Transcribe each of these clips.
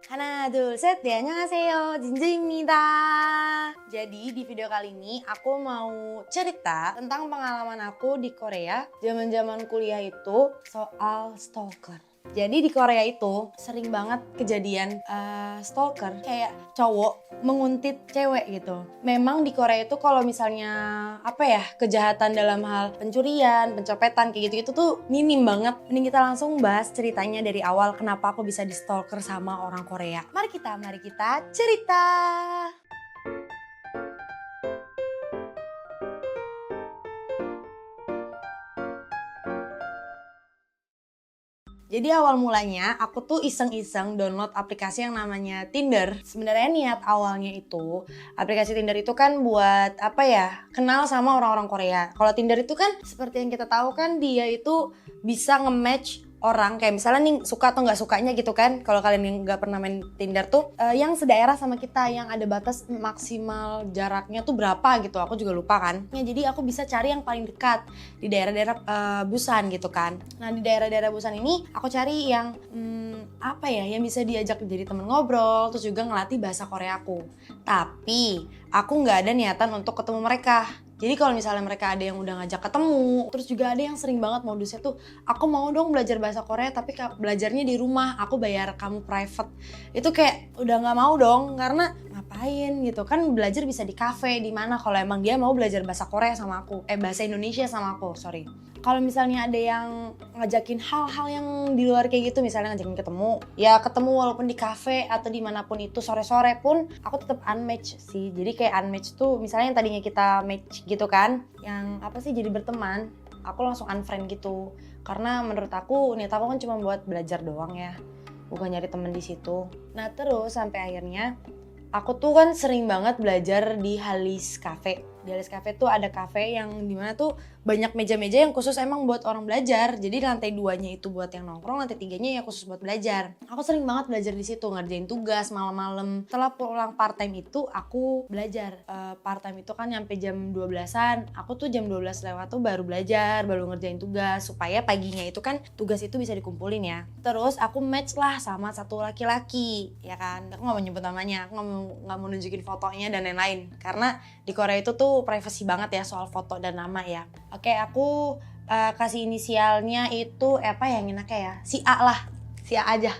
하나, 둘, 셋. 네, 안녕하세요. 진주입니다. Jadi di video kali ini aku mau cerita tentang pengalaman aku di Korea zaman-zaman kuliah itu soal stalker. Jadi di Korea itu sering banget kejadian stalker, kayak cowok menguntit cewek gitu. Memang di Korea itu kalau misalnya kejahatan dalam hal pencurian, pencopetan kayak gitu-gitu tuh minim banget. Mending kita langsung bahas ceritanya dari awal kenapa aku bisa di stalker sama orang Korea. Mari kita cerita. Jadi awal mulanya aku tuh iseng-iseng download aplikasi yang namanya Tinder. Sebenarnya niat awalnya itu aplikasi Tinder itu kan buat kenal sama orang-orang Korea. Kalau Tinder itu kan seperti yang kita tahu kan dia itu bisa nge-match orang kayak misalnya nih suka atau nggak sukanya gitu kan. Kalau kalian yang nggak pernah main Tinder tuh yang sedaerah sama kita, yang ada batas maksimal jaraknya tuh berapa gitu, aku juga lupa kan ya. Jadi aku bisa cari yang paling dekat di daerah-daerah Busan gitu kan. Nah di daerah-daerah Busan ini aku cari yang yang bisa diajak jadi temen ngobrol, terus juga ngelatih bahasa Koreaku. Tapi aku nggak ada niatan untuk ketemu mereka. Jadi kalau misalnya mereka ada yang udah ngajak ketemu, terus juga ada yang sering banget modusnya tuh, aku mau dong belajar bahasa Korea tapi belajarnya di rumah, aku bayar kamu private. Itu kayak udah nggak mau dong, karena ngapain gitu kan, belajar bisa di cafe di mana kalau emang dia mau belajar bahasa Korea sama aku, bahasa Indonesia sama aku, sorry. Kalau misalnya ada yang ngajakin hal-hal yang di luar kayak gitu, misalnya ngajakin ketemu, ya ketemu walaupun di cafe atau dimanapun itu sore-sore pun, aku tetap unmatch sih. Jadi kayak unmatch tuh misalnya yang tadinya kita match gitu kan, yang jadi berteman, aku langsung unfriend gitu. Karena menurut aku niat aku kan cuma buat belajar doang ya, bukan nyari temen di situ. Nah terus sampai akhirnya aku tuh kan sering banget belajar di Halis Cafe. Di Halis Cafe tuh ada cafe yang dimana tuh banyak meja-meja yang khusus emang buat orang belajar. Jadi lantai 2-nya itu buat yang nongkrong, lantai 3-nya ya khusus buat belajar. Aku sering banget belajar di situ, ngerjain tugas malam-malam. Setelah pulang part time itu aku belajar. Part time itu kan nyampe jam 12-an. Aku tuh jam 12 lewat tuh baru belajar, baru ngerjain tugas supaya paginya itu kan tugas itu bisa dikumpulin ya. Terus aku match lah sama satu laki-laki, ya kan. Aku nggak mau nyebut namanya, aku nggak mau nunjukin fotonya dan lain-lain. Karena di Korea itu tuh privacy banget ya soal foto dan nama ya. Oke, aku kasih inisialnya itu yang enaknya ya, si A lah, si A aja.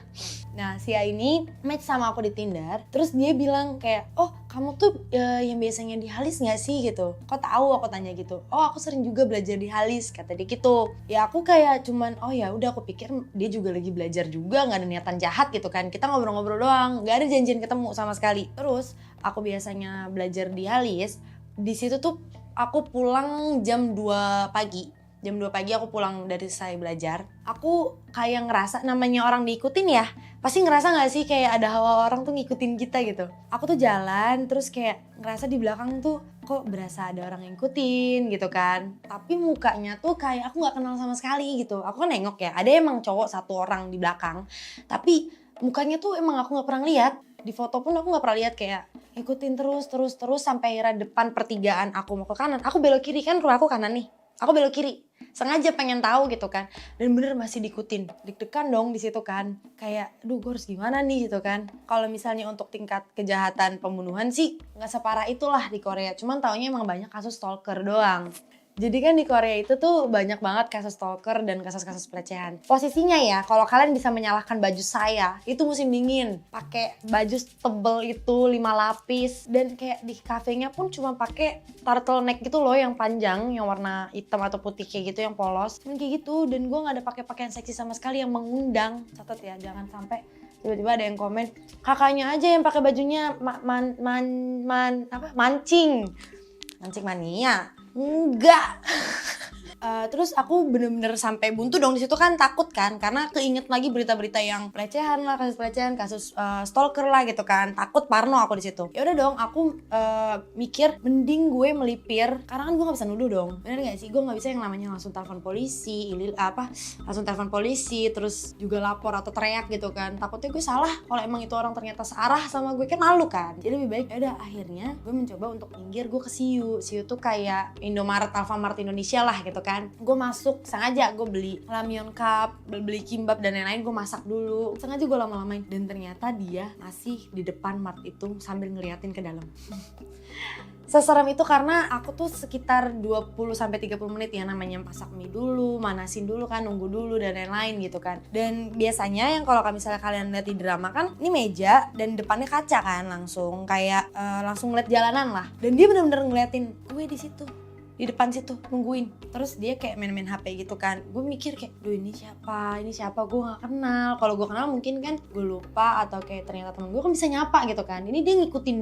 Nah si A ini match sama aku di Tinder, terus dia bilang kayak, oh kamu tuh yang biasanya di Halis nggak sih gitu? Kok tahu? Aku tanya gitu. Oh aku sering juga belajar di Halis, kata dia gitu. Ya aku kayak cuman oh ya udah, aku pikir dia juga lagi belajar juga, nggak ada niatan jahat gitu kan. Kita ngobrol-ngobrol doang, nggak ada janjian ketemu sama sekali. Terus aku biasanya belajar di Halis. Di situ tuh aku pulang jam 2 pagi. Jam 2 pagi aku pulang dari selesai belajar. Aku kayak ngerasa, namanya orang diikutin ya, pasti ngerasa gak sih kayak ada hawa orang tuh ngikutin kita gitu. Aku tuh jalan terus kayak ngerasa di belakang tuh kok berasa ada orang yang ngikutin gitu kan. Tapi mukanya tuh kayak aku gak kenal sama sekali gitu. Aku kan nengok ya, ada emang cowok satu orang di belakang, tapi mukanya tuh emang aku gak pernah lihat. Di foto pun aku gak pernah lihat, kayak ikutin terus sampai akhirnya depan pertigaan aku mau ke kanan, aku belok kiri kan, rumah aku kanan nih, aku belok kiri sengaja pengen tahu gitu kan, dan bener masih diikutin. Deg-degan dong di situ kan, kayak aduh gue harus gimana nih gitu kan. Kalau misalnya untuk tingkat kejahatan pembunuhan sih nggak separah itulah di Korea, cuman taunya emang banyak kasus stalker doang. Jadi kan di Korea itu tuh banyak banget kasus stalker dan kasus-kasus pelecehan. Posisinya ya, kalau kalian bisa menyalahkan baju saya, itu musim dingin. Pakai baju tebel itu 5 lapis, dan kayak di kafenya pun cuma pakai turtleneck gitu loh yang panjang, yang warna hitam atau putih kayak gitu, yang polos. Kayak gitu, dan gue nggak ada pakai pakaian seksi sama sekali yang mengundang. Catat ya, jangan sampai tiba-tiba ada yang komen, kakaknya aja yang pakai bajunya mancing mania. Enggak. Terus aku bener-bener sampai buntu dong di situ kan, takut kan, karena keinget lagi berita-berita yang pelecehan lah, kasus pelecehan, kasus stalker lah gitu kan, takut, parno aku di situ. Ya udah dong, aku mikir mending gue melipir, karena kan gue nggak bisa nuduh dong, bener nggak sih? Gue nggak bisa yang namanya langsung telepon polisi, langsung telepon polisi, terus juga lapor atau teriak gitu kan, takutnya gue salah kalau emang itu orang ternyata searah sama gue, kan malu kan. Jadi lebih baik ya udah, akhirnya gue mencoba untuk minggir, gue ke Siu tuh kayak Indomaret, Alfamart Indonesia lah gitu kan. kan. Gue masuk sengaja, gue beli ramyeon cup, beli kimbap dan lain-lain, gue masak dulu. Sengaja gue lama-lamain dan ternyata dia masih di depan mart itu sambil ngeliatin ke dalam. Seserem itu karena aku tuh sekitar 20-30 menit ya namanya masak mie dulu, manasin dulu kan, nunggu dulu dan lain-lain gitu kan. Dan biasanya yang kalau misalnya kalian lihat di drama kan, ini meja dan depannya kaca kan, langsung kayak langsung ngeliat jalanan lah. Dan dia bener-bener ngeliatin gue di situ, di depan situ nungguin. Terus dia kayak main-main HP gitu kan. Gue mikir kayak, duh ini siapa, gue gak kenal. Kalau gue kenal mungkin kan gue lupa atau kayak ternyata temen gue kan bisa nyapa gitu kan. Ini dia ngikutin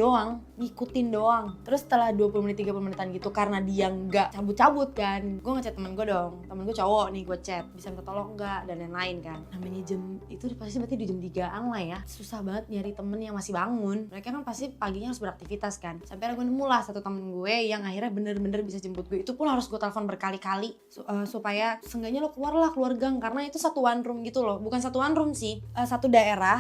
doang. Terus setelah 20 menit 30 menitan gitu, karena dia gak cabut-cabut kan, gue ngechat temen gue dong. Temen gue cowok nih, gue chat, bisa minta tolong gak dan lain-lain kan. Namanya jam itu pasti berarti di jam 3-an lah ya. Susah banget nyari temen yang masih bangun. Mereka kan pasti paginya harus beraktivitas kan. Sampai gue nemu lah satu temen gue yang akhirnya bener-bener bisa jemput gue. Itu pun harus gue telepon berkali-kali supaya seenggaknya lo keluar gang, karena itu satu one room gitu loh. Bukan satu one room sih, satu daerah.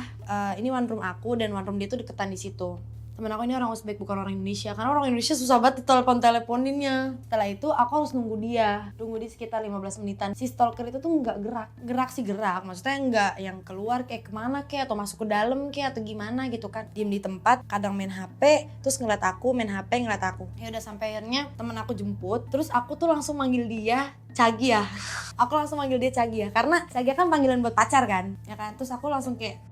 Ini one room aku dan one room dia tuh deketan di situ. Temen aku ini orang Uzbek, bukan orang Indonesia. Karena orang Indonesia susah banget teleponinnya. Setelah itu aku harus nunggu dia sekitar 15 menitan. Si stalker itu tuh nggak gerak sih gerak, maksudnya nggak yang keluar kayak kemana kayak atau masuk ke dalam kayak atau gimana gitu kan. Diem di tempat, kadang main HP, terus ngeliat aku, main HP ngeliat aku. Ya udah sampai akhirnya temen aku jemput, terus aku tuh langsung manggil dia Cagi ya. Aku langsung manggil dia Cagi ya, karena Cagi kan panggilan buat pacar kan, ya kan. Terus aku langsung kayak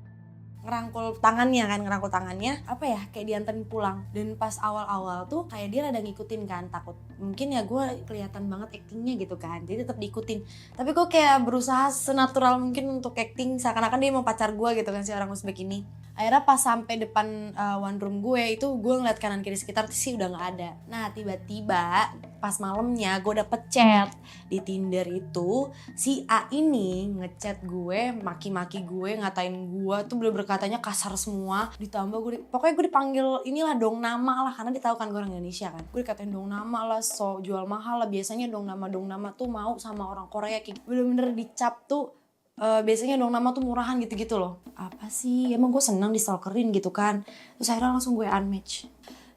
ngerangkul tangannya apa ya, kayak dianterin pulang. Dan pas awal-awal tuh kayak dia rada ngikutin kan, takut mungkin ya gue kelihatan banget actingnya gitu kan, jadi tetap diikutin. Tapi gue kayak berusaha senatural mungkin untuk acting seakan-akan dia mau pacar gue gitu kan, si orang Uzbek ini. Akhirnya pas sampai depan one room gue itu, gue ngeliat kanan kiri sekitar sih udah nggak ada. Nah tiba-tiba pas malamnya gue dapet chat di Tinder itu, si A ini ngechat gue, maki-maki gue, ngatain gue tuh bener-bener katanya kasar semua. Ditambah pokoknya gue dipanggil inilah dong nama lah, karena dia tahu kan gue orang Indonesia kan. Gue dikatain dong nama lah, so jual mahal lah. Biasanya dong nama tuh mau sama orang Korea, kayak bener-bener dicap tuh biasanya dong nama tuh murahan gitu-gitu loh. Apa sih, emang gue seneng di stalkerin gitu kan. Terus akhirnya langsung gue unmatch.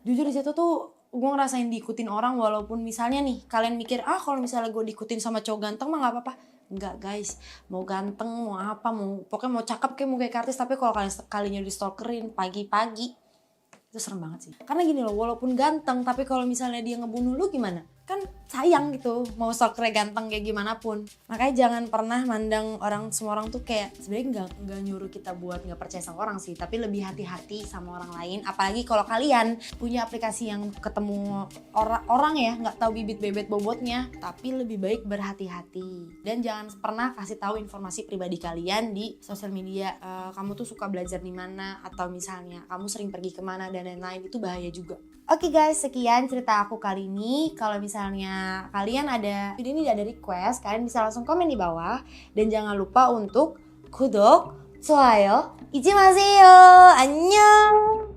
Jujur di situ tuh gue ngerasain diikutin orang, walaupun misalnya nih kalian mikir kalau misalnya gue diikutin sama cowok ganteng mah nggak apa-apa. Enggak guys, mau ganteng mau apa, pokoknya mau cakep kayak mau kayak artis, tapi kalau kalian sekalinya di stalkerin pagi-pagi itu serem banget sih. Karena gini loh, walaupun ganteng tapi kalau misalnya dia ngebunuh lu gimana? Kan sayang gitu, mau stalkernya ganteng kayak gimana pun. Makanya jangan pernah mandang semua orang tuh kayak, sebenarnya nggak nyuruh kita buat nggak percaya sama orang sih, tapi lebih hati-hati sama orang lain. Apalagi kalau kalian punya aplikasi yang ketemu orang ya nggak tahu bibit bebet bobotnya, tapi lebih baik berhati-hati. Dan jangan pernah kasih tahu informasi pribadi kalian di sosial media. Kamu tuh suka belajar di mana, atau misalnya kamu sering pergi kemana dan lain-lain, itu bahaya juga. Oke guys, sekian cerita aku kali ini. Kalau misalnya kalian ada video ini ada request, kalian bisa langsung komen di bawah. Dan jangan lupa untuk 구독, 좋아요 잊지 마세요. 안녕.